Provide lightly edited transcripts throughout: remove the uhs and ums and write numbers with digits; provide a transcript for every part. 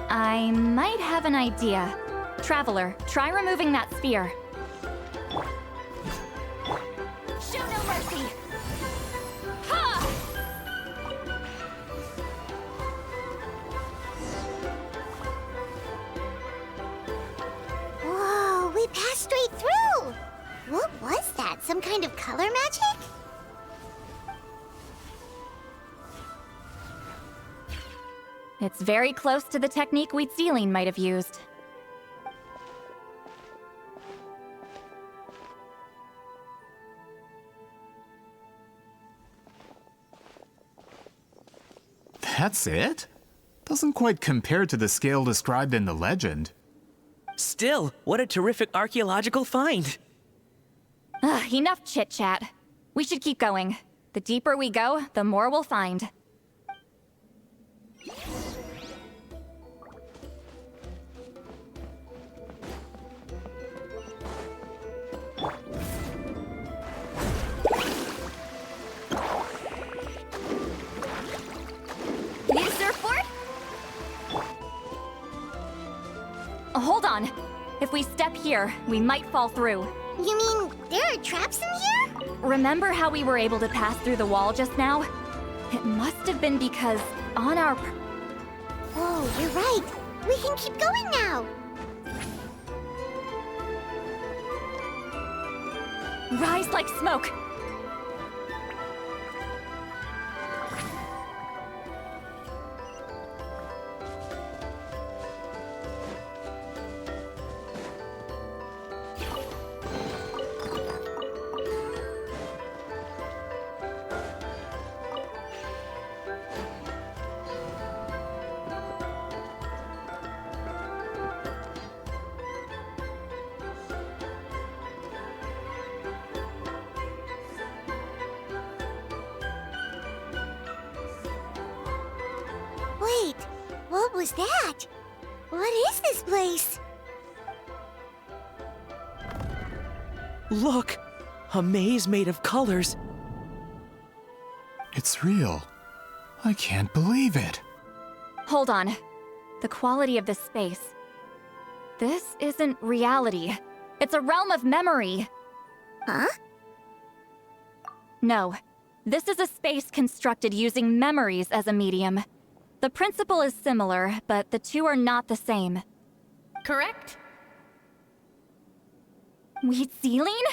I might have an idea. Traveler, try removing that sphere. Show no mercy! Ha! Whoa, we passed straight through! What was that? Some kind of color magic? It's very close to the technique Wheatsealing might have used. That's it? Doesn't quite compare to the scale described in the legend. Still, what a terrific archaeological find! Enough chit-chat. We should keep going. The deeper we go, the more we'll find. Need a surfboard? Hold on. If we step here, we might fall through. You mean there are traps in here? Remember how we were able to pass through the wall just now? It must have been because on our... Whoa, you're right. We can keep going now. Rise like smoke! Wait, what was that? What is this place? Look! A maze made of colors. It's real. I can't believe it. Hold on. The quality of this space. This isn't reality. It's a realm of memory. Huh? No. This is a space constructed using memories as a medium. The principle is similar, but the two are not the same. Correct? Wheatsealing?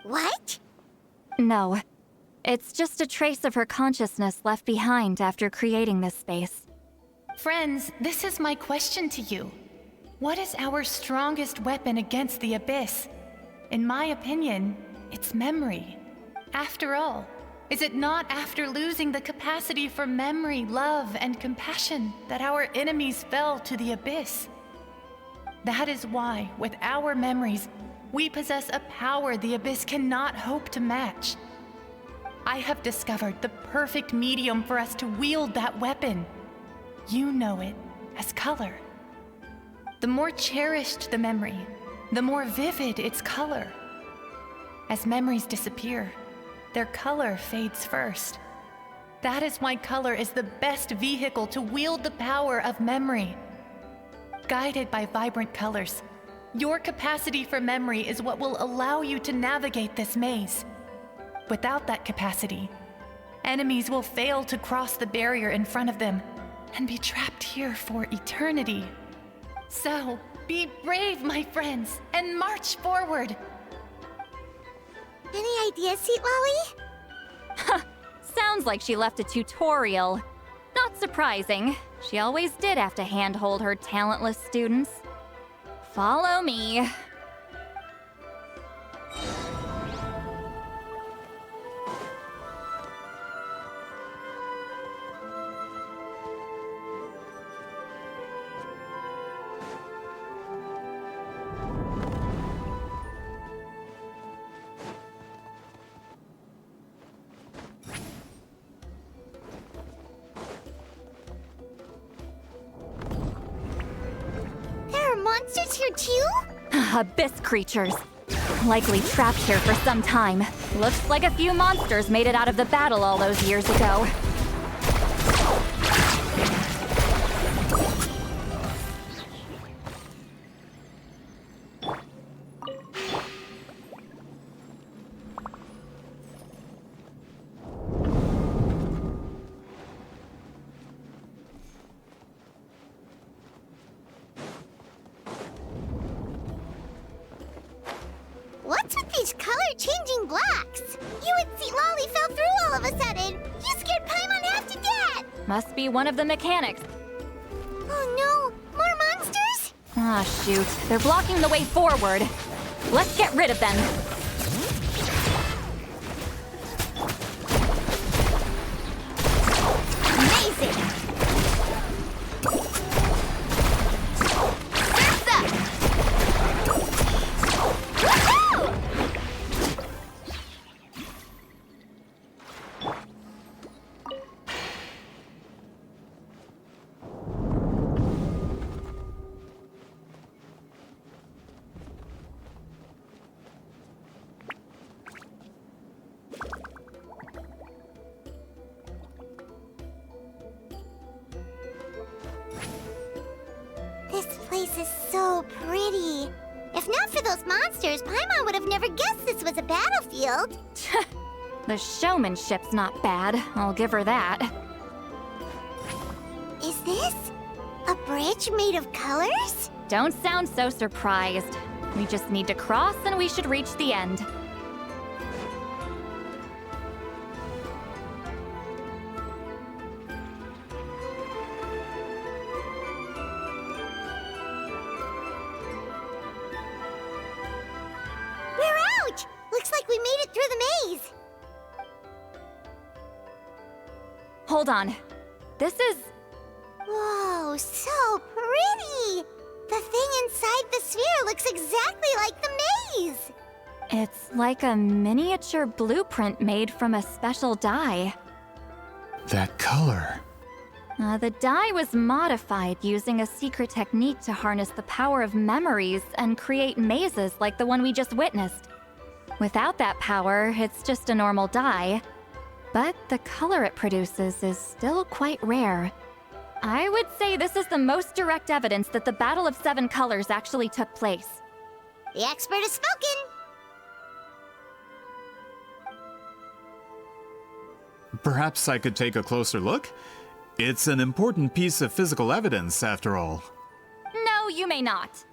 What? No. It's just a trace of her consciousness left behind after creating this space. Friends, this is my question to you. What is our strongest weapon against the Abyss? In my opinion, it's memory. After all, is it not after losing the capacity for memory, love, and compassion that our enemies fell to the Abyss? That is why, with our memories, we possess a power the Abyss cannot hope to match. I have discovered the perfect medium for us to wield that weapon. You know it as color. The more cherished the memory, the more vivid its color. As memories disappear, their color fades first. That is why color is the best vehicle to wield the power of memory. Guided by vibrant colors, your capacity for memory is what will allow you to navigate this maze. Without that capacity, enemies will fail to cross the barrier in front of them and be trapped here for eternity. So, be brave, my friends, and march forward! Any ideas, Sweet Lolly? Sounds like she left a tutorial. Not surprising. She always did have to handhold her talentless students. Follow me. Monsters here too? Abyss creatures. Likely trapped here for some time. Looks like a few monsters made it out of the battle all those years ago. color-changing blocks. You would see Lolly fell through all of a sudden. You scared Paimon half to death. Must be one of the mechanics. Oh no, more monsters? Ah, shoot. They're blocking the way forward. Let's get rid of them. Amazing! Surf's up! Woohoo! This place is so pretty. If not for those monsters, Paimon would have never guessed this was a battlefield. The showmanship's not bad, I'll give her that. Is this a bridge made of colors? Don't sound so surprised. We just need to cross and we should reach the end. We're out! Looks like we made it through the maze. Hold on. This is... Whoa, so pretty! The thing inside the sphere looks exactly like the maze! It's like a miniature blueprint made from a special dye. That color. The dye was modified using a secret technique to harness the power of memories and create mazes like the one we just witnessed. Without that power, it's just a normal dye. But the color it produces is still quite rare. I would say this is the most direct evidence that the Battle of Seven Colors actually took place. The expert has spoken! Perhaps I could take a closer look? It's an important piece of physical evidence, after all. No, you may not.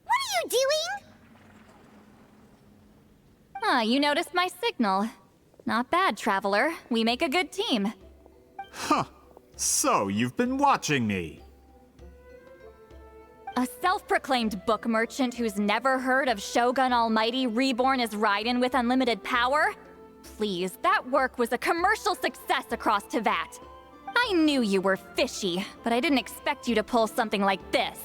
What are you doing? Ah, you noticed my signal. Not bad, Traveler. We make a good team. Huh. So, you've been watching me. A self-proclaimed book merchant who's never heard of Shogun Almighty reborn as Raiden with unlimited power? Please, that work was a commercial success across Teyvat. I knew you were fishy, but I didn't expect you to pull something like this.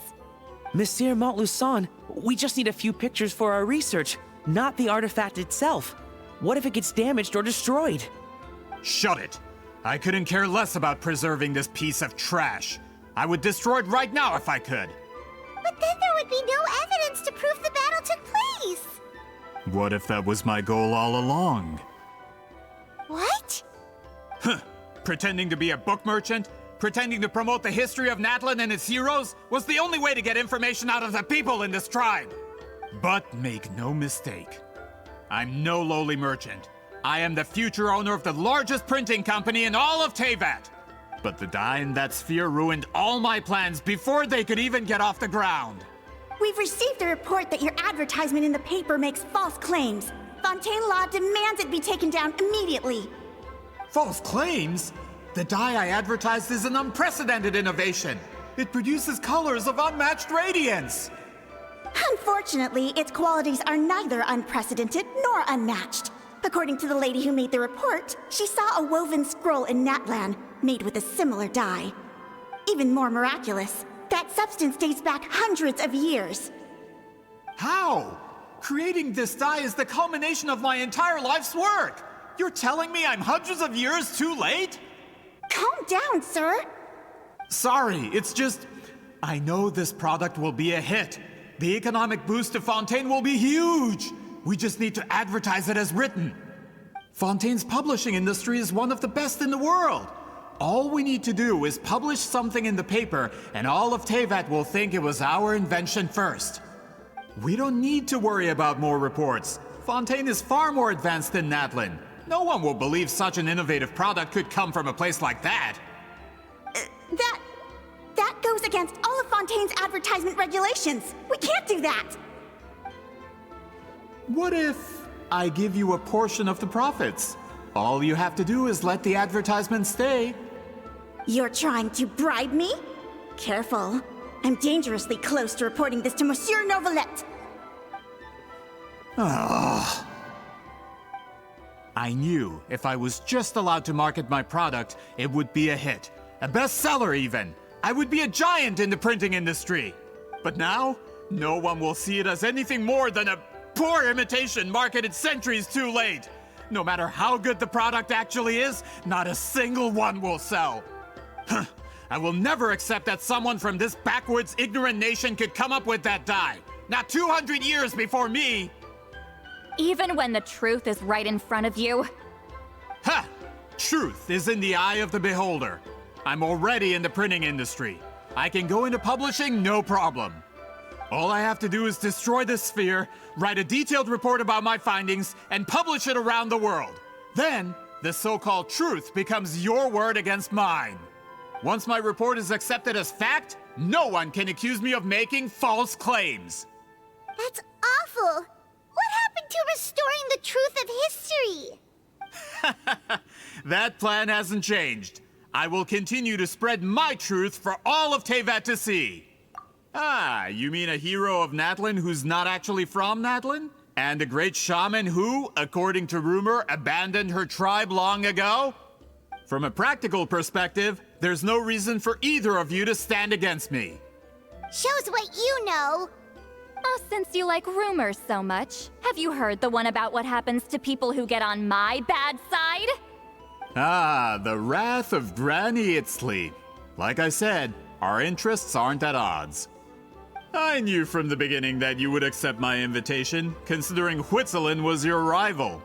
Monsieur Montluçon, we just need a few pictures for our research, not the artifact itself. What if it gets damaged or destroyed? Shut it! I couldn't care less about preserving this piece of trash. I would destroy it right now if I could. But then there would be no evidence to prove the battle took place! What if that was my goal all along? What? Huh. Pretending to be a book merchant, pretending to promote the history of Natlan and its heroes, was the only way to get information out of the people in this tribe. But make no mistake, I'm no lowly merchant. I am the future owner of the largest printing company in all of Teyvat. But the dye in that sphere ruined all my plans before they could even get off the ground. We've received a report that your advertisement in the paper makes false claims. Fontaine Law demands it be taken down immediately. False claims? The dye I advertised is an unprecedented innovation. It produces colors of unmatched radiance. Unfortunately, its qualities are neither unprecedented nor unmatched. According to the lady who made the report, she saw a woven scroll in Natlan made with a similar dye. Even more miraculous, that substance dates back hundreds of years. How? Creating this dye is the culmination of my entire life's work. You're telling me I'm hundreds of years too late? Calm down, sir. Sorry, it's just... I know this product will be a hit. The economic boost to Fontaine will be huge. We just need to advertise it as written. Fontaine's publishing industry is one of the best in the world. All we need to do is publish something in the paper, and all of Teyvat will think it was our invention first. We don't need to worry about more reports. Fontaine is far more advanced than Natlan. No one will believe such an innovative product could come from a place like that. That goes against all of Fontaine's advertisement regulations. We can't do that. What if I give you a portion of the profits? All you have to do is let the advertisement stay. You're trying to bribe me? Careful. I'm dangerously close to reporting this to Monsieur Novelette. I knew if I was just allowed to market my product, it would be a hit. A bestseller even. I would be a giant in the printing industry. But now, no one will see it as anything more than a poor imitation marketed centuries too late. No matter how good the product actually is, not a single one will sell. I will never accept that someone from this backwoods, ignorant nation could come up with that dye. Not 200 years before me. Even when the truth is right in front of you? Ha! Truth is in the eye of the beholder. I'm already in the printing industry. I can go into publishing, no problem. All I have to do is destroy this sphere, write a detailed report about my findings, and publish it around the world. Then, the so-called truth becomes your word against mine. Once my report is accepted as fact, no one can accuse me of making false claims. That's awful. What happened to restoring the truth of history? That plan hasn't changed. I will continue to spread my truth for all of Teyvat to see. Ah, you mean a hero of Natlan who's not actually from Natlan? And a great shaman who, according to rumor, abandoned her tribe long ago? From a practical perspective, there's no reason for either of you to stand against me. Shows what you know. Oh, since you like rumors so much, have you heard the one about what happens to people who get on my bad side? Ah, the wrath of Granny Itzley. Like I said, our interests aren't at odds. I knew from the beginning that you would accept my invitation, considering Huitzilin was your rival.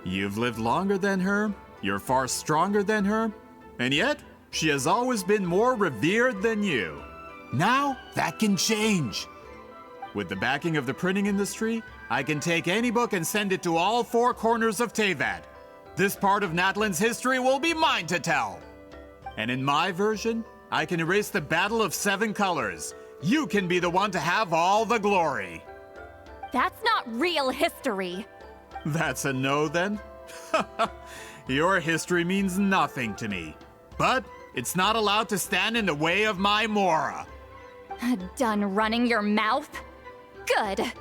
You've lived longer than her, you're far stronger than her, and yet, she has always been more revered than you. Now, that can change. With the backing of the printing industry, I can take any book and send it to all four corners of Teyvat. This part of Natlan's history will be mine to tell. And in my version, I can erase the Battle of Seven Colors. You can be the one to have all the glory. That's not real history. That's a no then? Your history means nothing to me. But it's not allowed to stand in the way of my Mora. Done running your mouth? Good.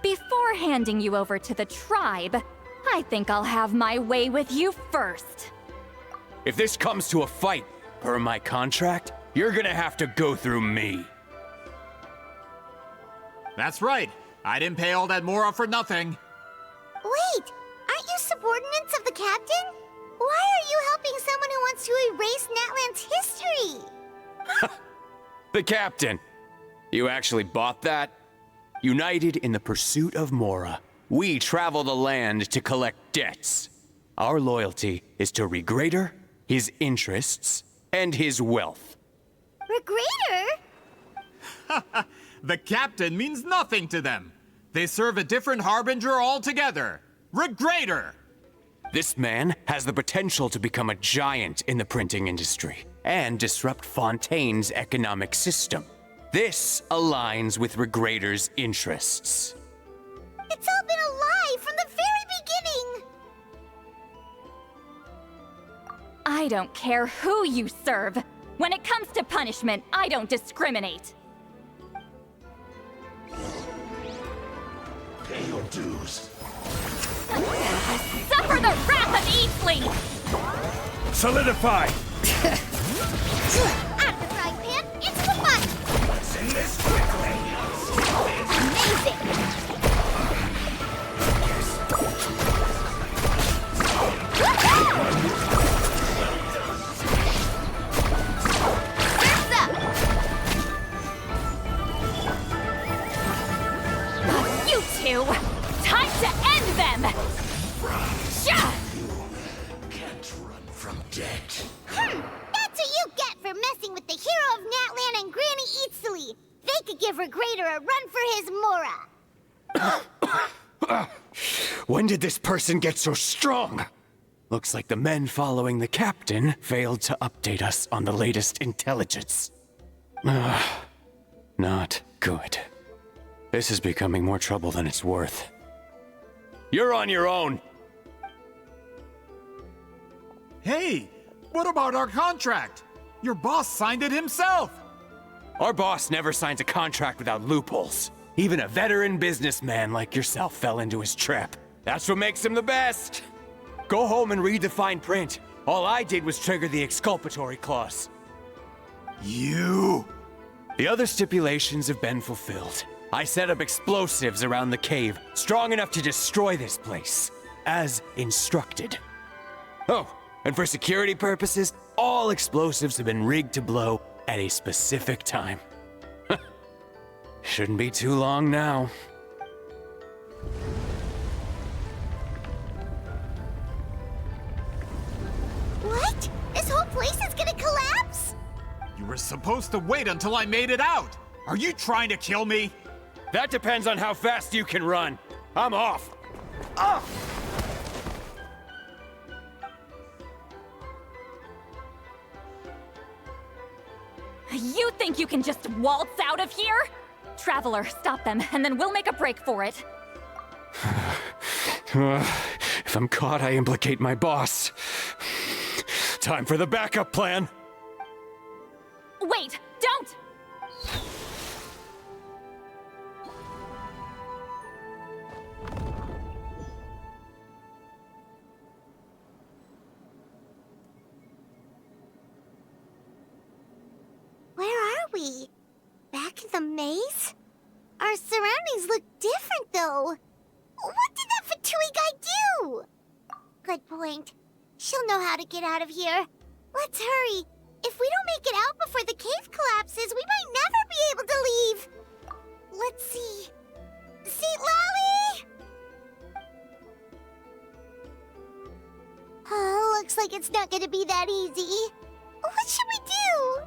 Before handing you over to the tribe, I think I'll have my way with you first. If this comes to a fight, per my contract, you're gonna have to go through me. That's right. I didn't pay all that Mora for nothing. Wait, aren't you subordinates of the captain? Why are you helping someone who wants to erase Natlan's history? The captain. You actually bought that? United in the pursuit of Mora, we travel the land to collect debts. Our loyalty is to Regrader, his interests, and his wealth. Regrader? The captain means nothing to them. They serve a different harbinger altogether. Regrader! This man has the potential to become a giant in the printing industry and disrupt Fontaine's economic system. This aligns with Regrader's interests. It's all been a lie from the very beginning! I don't care who you serve. When it comes to punishment, I don't discriminate. Pay your dues. Suffer the wrath of Easley! Solidify! Out of the frying pan, into the fire! Let's end this quickly! Amazing! Surf's up! You two! Time to end them! Shah! Can't run from debt. That's what you get for messing with the hero of Natlan and Granny Eatsily. They could give Regrader a run for his Mora. When did this person get so strong? Looks like the men following the captain failed to update us on the latest intelligence. Not good. This is becoming more trouble than it's worth. You're on your own! Hey, what about our contract? Your boss signed it himself! Our boss never signs a contract without loopholes. Even a veteran businessman like yourself fell into his trap. That's what makes him the best! Go home and read the fine print. All I did was trigger the exculpatory clause. You... The other stipulations have been fulfilled. I set up explosives around the cave, strong enough to destroy this place, as instructed. Oh, and for security purposes, all explosives have been rigged to blow at a specific time. Shouldn't be too long now. What? This whole place is gonna collapse? You were supposed to wait until I made it out! Are you trying to kill me? That depends on how fast you can run. I'm off. Ah! You think you can just waltz out of here? Traveler, stop them, and then we'll make a break for it. If I'm caught, I implicate my boss. Time for the backup plan. Wait, don't! Where are we? Back in the maze? Our surroundings look different, though. What did that Fatui guy do? Good point. She'll know how to get out of here. Let's hurry. If we don't make it out before the cave collapses, we might never be able to leave. Let's see. Seat Lolly! Oh, looks like it's not gonna be that easy. What should we do?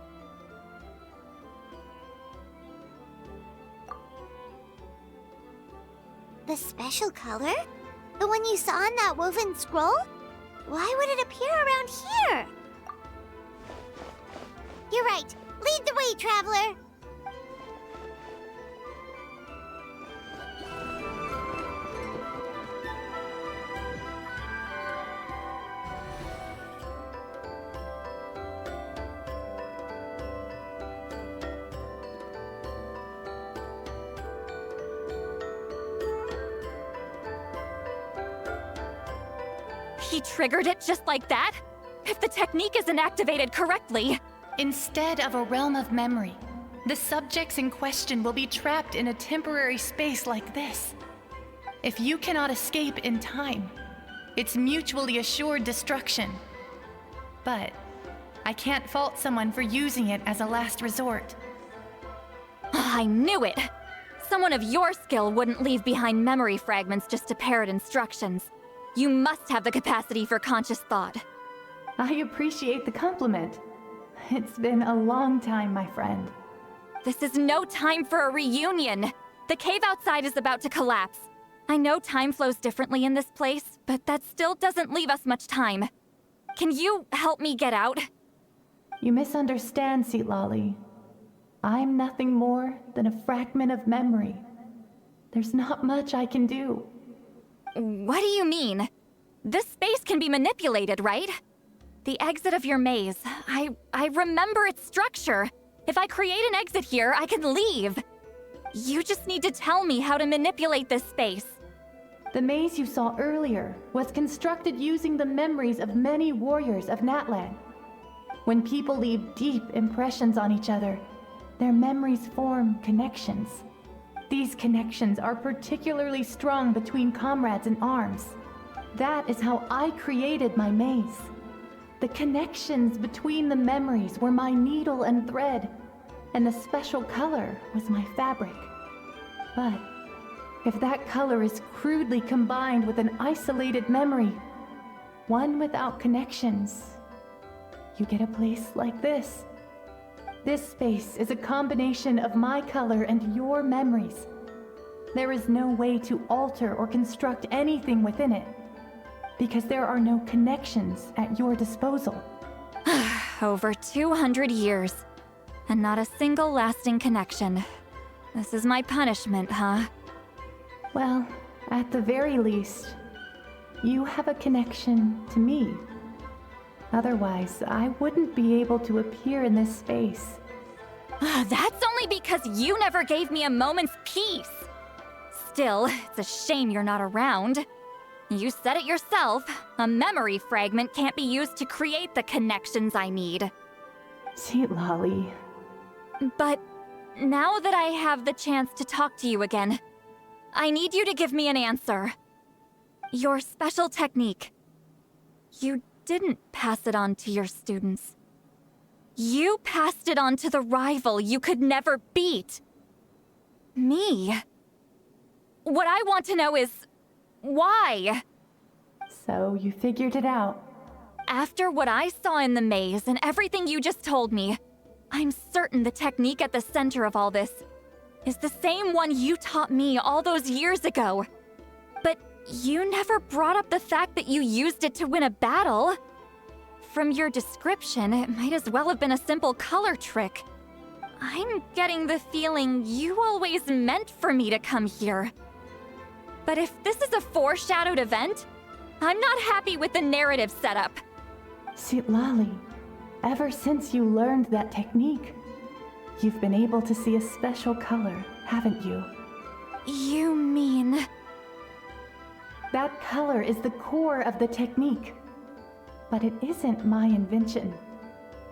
The special color? The one you saw in that woven scroll? Why would it appear around here? You're right. Lead the way, traveler. He triggered it just like that? If the technique isn't activated correctly... Instead of a realm of memory, the subjects in question will be trapped in a temporary space like this. If you cannot escape in time, it's mutually assured destruction. But I can't fault someone for using it as a last resort. I knew it! Someone of your skill wouldn't leave behind memory fragments just to parrot instructions. You must have the capacity for conscious thought. I appreciate the compliment. It's been a long time, my friend. This is no time for a reunion. The cave outside is about to collapse. I know time flows differently in this place, but that still doesn't leave us much time. Can you help me get out? You misunderstand, Seat Lolly. I'm nothing more than a fragment of memory. There's not much I can do. What do you mean? This space can be manipulated, right? The exit of your maze. I remember its structure. If I create an exit here, I can leave. You just need to tell me how to manipulate this space. The maze you saw earlier was constructed using the memories of many warriors of Natlan. When people leave deep impressions on each other, their memories form connections. These connections are particularly strong between comrades in arms. That is how I created my maze. The connections between the memories were my needle and thread, and the special color was my fabric. But if that color is crudely combined with an isolated memory, one without connections, you get a place like this. This space is a combination of my color and your memories. There is no way to alter or construct anything within it, because there are no connections at your disposal. Over 200 years, and not a single lasting connection. This is my punishment, huh? Well, at the very least, you have a connection to me. Otherwise, I wouldn't be able to appear in this space. That's only because you never gave me a moment's peace. Still, it's a shame you're not around. You said it yourself. A memory fragment can't be used to create the connections I need. Sweet Lolly. But now that I have the chance to talk to you again, I need you to give me an answer. Your special technique. You didn't pass it on to your students. You passed it on to the rival you could never beat. Me. What I want to know is, why? So you figured it out. After what I saw in the maze and everything you just told me, I'm certain the technique at the center of all this is the same one you taught me all those years ago. But you never brought up the fact that you used it to win a battle. From your description, it might as well have been a simple color trick. I'm getting the feeling you always meant for me to come here. But if this is a foreshadowed event, I'm not happy with the narrative setup. Sweet Lolly, ever since you learned that technique, you've been able to see a special color, haven't you? You mean... That color is the core of the technique. But it isn't my invention.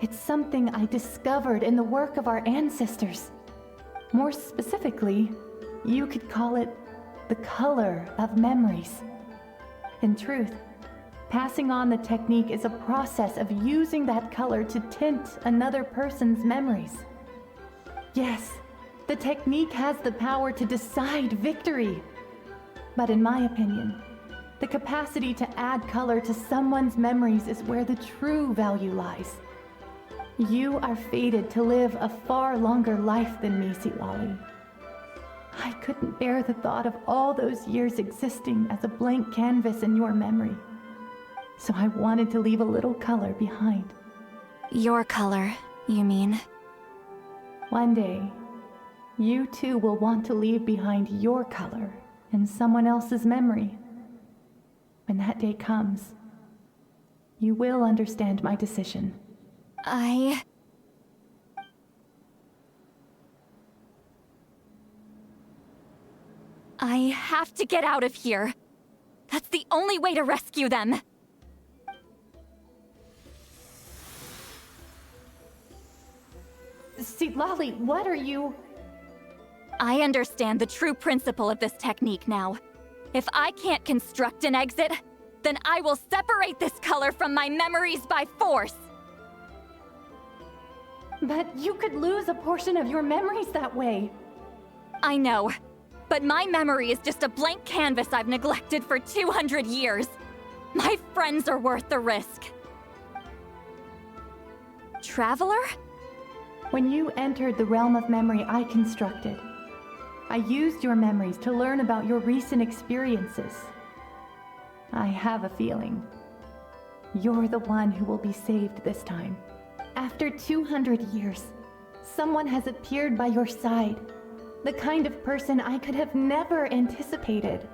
It's something I discovered in the work of our ancestors. More specifically, you could call it the color of memories. In truth, passing on the technique is a process of using that color to tint another person's memories. Yes, the technique has the power to decide victory. But in my opinion, the capacity to add color to someone's memories is where the true value lies. You are fated to live a far longer life than me, Sweet Lolly. I couldn't bear the thought of all those years existing as a blank canvas in your memory. So I wanted to leave a little color behind. Your color, you mean? One day, you too will want to leave behind your color in someone else's memory. When that day comes, you will understand my decision. I have to get out of here. That's the only way to rescue them. Sweet Lolly, what are you... I understand the true principle of this technique now. If I can't construct an exit, then I will separate this color from my memories by force. But you could lose a portion of your memories that way. I know, but my memory is just a blank canvas I've neglected for 200 years. My friends are worth the risk. Traveler? When you entered the realm of memory I constructed, I used your memories to learn about your recent experiences. I have a feeling you're the one who will be saved this time. After 200 years, someone has appeared by your side. The kind of person I could have never anticipated.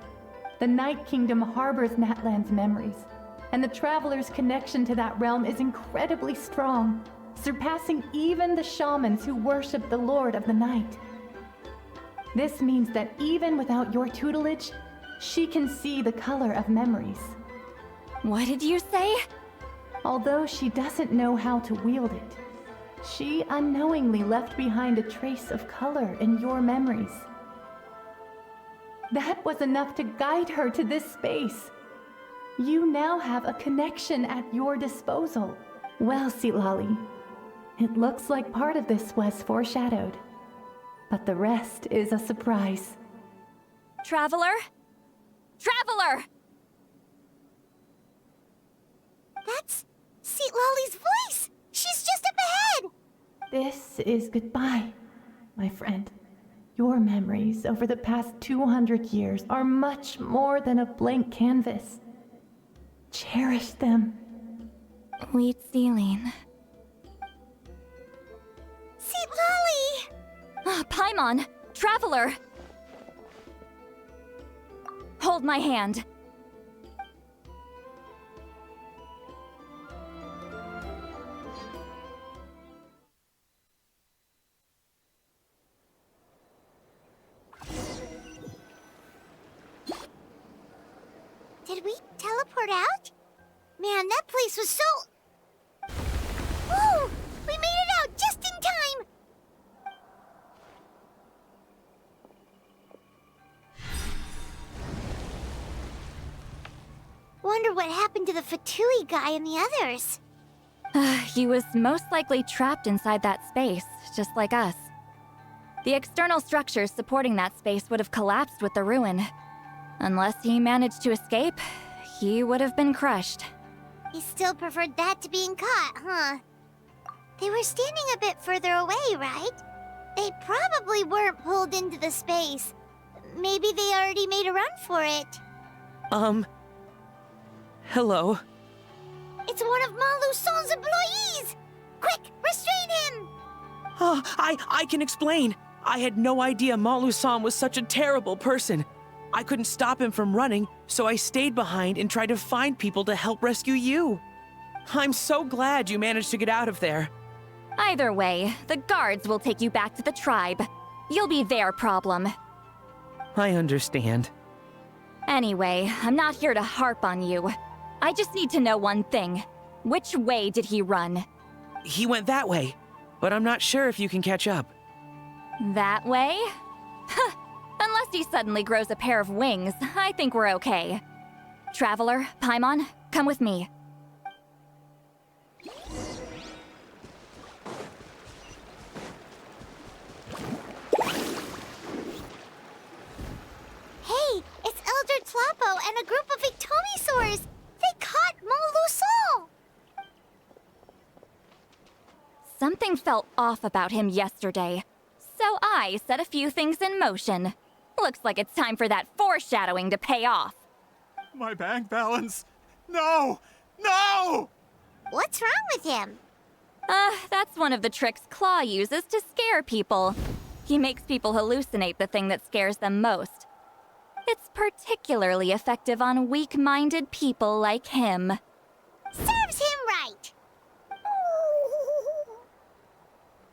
The Night Kingdom harbors Natlan's memories, and the Traveler's connection to that realm is incredibly strong, surpassing even the shamans who worship the Lord of the Night. This means that even without your tutelage, she can see the color of memories. What did you say? Although she doesn't know how to wield it, she unknowingly left behind a trace of color in your memories. That was enough to guide her to this space. You now have a connection at your disposal. Well, Sweet Lolly, it looks like part of this was foreshadowed, but the rest is a surprise. Traveler? Traveler! That's Sweet Lolly's voice! She's just up ahead! This is goodbye, my friend. Your memories over the past 200 years are much more than a blank canvas. Cherish them. Wheat ceiling. Seat Lolly! Paimon! Traveler! Hold my hand. Did we teleport out? Man, that place was so... Whoa! We made it out just in time! Wonder what happened to the Fatui guy and the others. He was most likely trapped inside that space, just like us. The external structures supporting that space would have collapsed with the ruin. Unless he managed to escape, he would have been crushed. He still preferred that to being caught, huh? They were standing a bit further away, right? They probably weren't pulled into the space. Maybe they already made a run for it. Hello? It's one of Maluson's employees! Quick, restrain him! Oh, I can explain. I had no idea Mont-Luçon was such a terrible person. I couldn't stop him from running, so I stayed behind and tried to find people to help rescue you. I'm so glad you managed to get out of there. Either way, the guards will take you back to the tribe. You'll be their problem. I understand. Anyway, I'm not here to harp on you. I just need to know one thing. Which way did he run? He went that way, but I'm not sure if you can catch up. That way? Unless he suddenly grows a pair of wings, I think we're okay. Traveler, Paimon, come with me. Hey, it's Elder Tlapo and a group of Ictomisaurs! They caught Mont-Luçon! Something felt off about him yesterday, so I set a few things in motion. Looks like it's time for that foreshadowing to pay off. My bank balance. No! No! What's wrong with him? That's one of the tricks Claw uses to scare people. He makes people hallucinate the thing that scares them most. It's particularly effective on weak-minded people like him. Serves him right!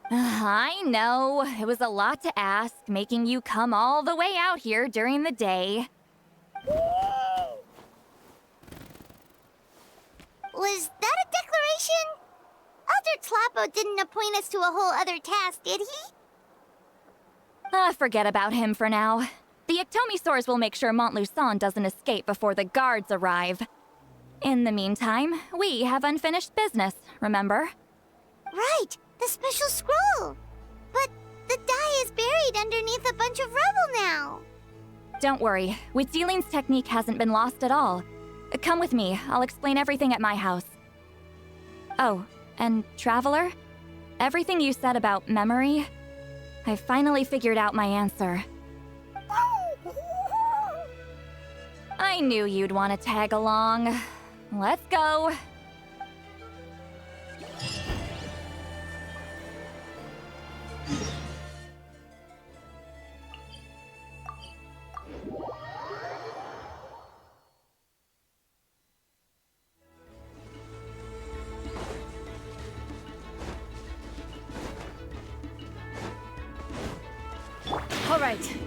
I know, it was a lot to ask, making you come all the way out here during the day. Was that a declaration? Elder Tlapo didn't appoint us to a whole other task, did he? Forget about him for now. The Ictomisaurs will make sure Mont-Luçon doesn't escape before the guards arrive. In the meantime, we have unfinished business, remember? Right, the special scroll. But the die is buried underneath a bunch of rubble now. Don't worry, Witziling's technique hasn't been lost at all. Come with me, I'll explain everything at my house. Oh, and Traveler? Everything you said about memory, I finally figured out my answer. I knew you'd want to tag along. Let's go. All right.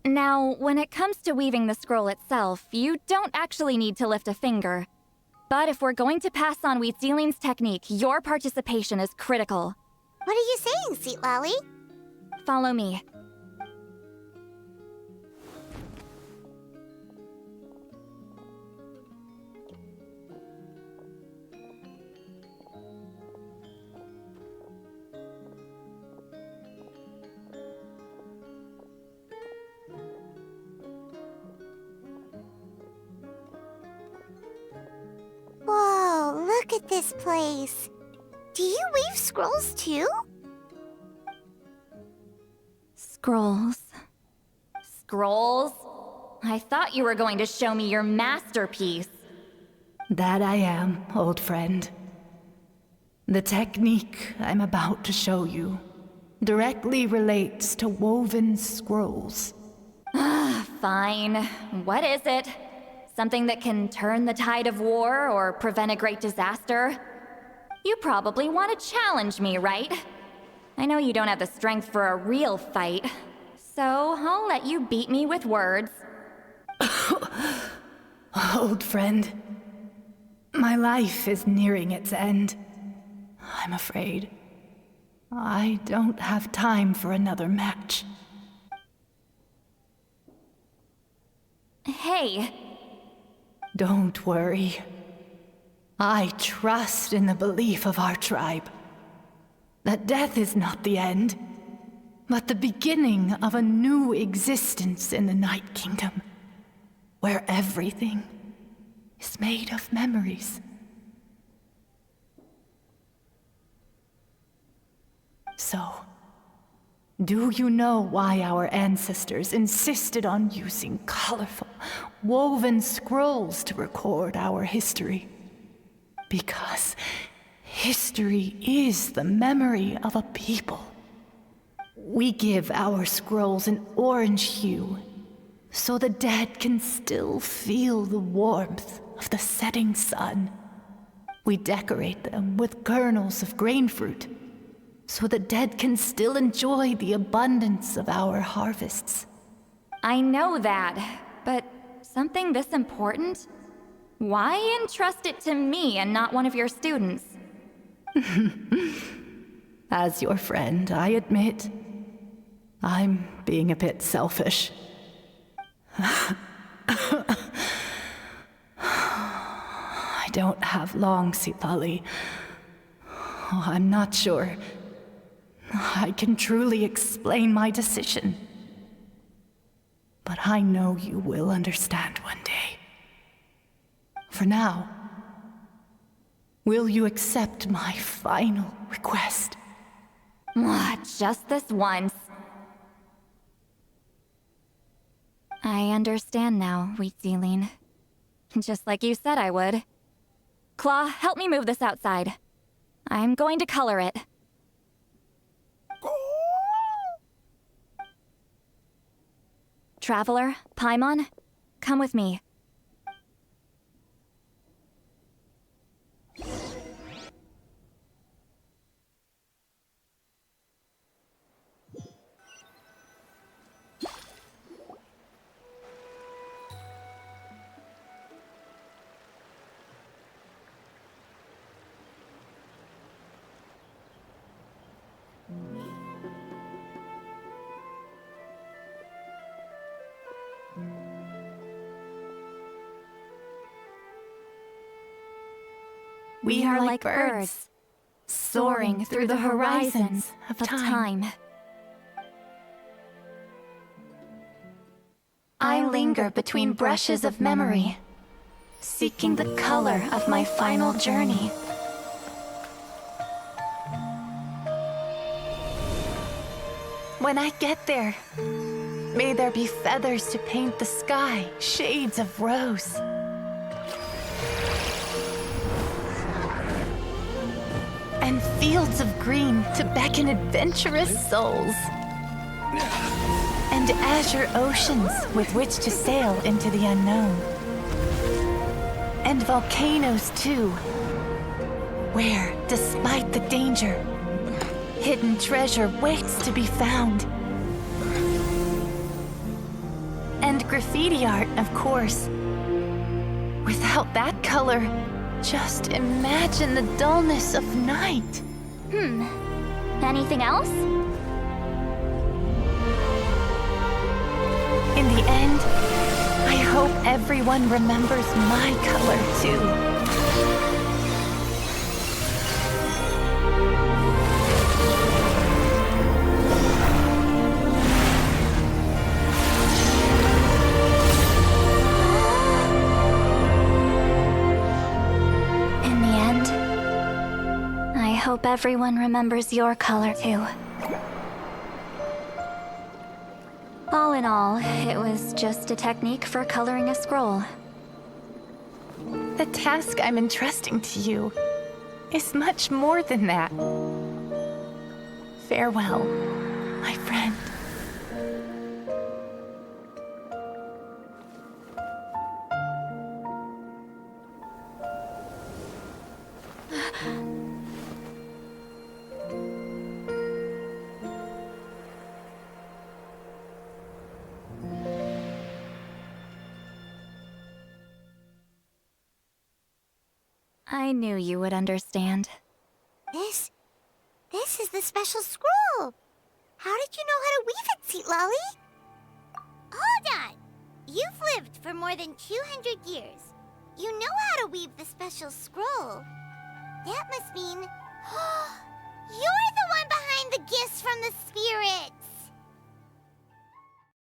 Now, when it comes to weaving the scroll itself, you don't actually need to lift a finger. But if we're going to pass on Witziling's technique, your participation is critical. What are you saying, Seat Lolly? Follow me. this place. Do you weave scrolls too? Scrolls. Scrolls? I thought you were going to show me your masterpiece. That I am, old friend. The technique I'm about to show you directly relates to woven scrolls. Fine. What is it? Something that can turn the tide of war or prevent a great disaster? You probably want to challenge me, right? I know you don't have the strength for a real fight, so I'll let you beat me with words. Old friend, my life is nearing its end. I'm afraid I don't have time for another match. Hey. Don't worry. I trust in the belief of our tribe that death is not the end, but the beginning of a new existence in the Night Kingdom, where everything is made of memories. So, do you know why our ancestors insisted on using colorful, woven scrolls to record our history? Because history is the memory of a people. We give our scrolls an orange hue, so the dead can still feel the warmth of the setting sun. We decorate them with kernels of grain fruit, so the dead can still enjoy the abundance of our harvests. I know that, but something this important? Why entrust it to me and not one of your students? As your friend, I admit, I'm being a bit selfish. I don't have long, Sitali. I'm not sure I can truly explain my decision. But I know you will understand one day. For now, will you accept my final request? Just this once. I understand now, Wheat Sealing. Just like you said I would. Claw, help me move this outside. I'm going to color it. Traveler, Paimon, come with me. We are like birds, soaring through the horizons of time. I linger between brushes of memory, seeking the color of my final journey. When I get there, may there be feathers to paint the sky, shades of rose. And fields of green to beckon adventurous souls. And azure oceans with which to sail into the unknown. And volcanoes too, where, despite the danger, hidden treasure waits to be found. And graffiti art, of course. Without that color, just imagine the dullness of night. Anything else? In the end, I hope everyone remembers my color too. In the end, everyone remembers your color too. All in all, it was just a technique for coloring a scroll. The task I'm entrusting to you is much more than that. Farewell, my friend. I knew you would understand. This is the special scroll. How did you know how to weave it, Seat Lolly? Hold on. You've lived for more than 200 years. You know how to weave the special scroll. That must mean you're the one behind the gifts from the spirit.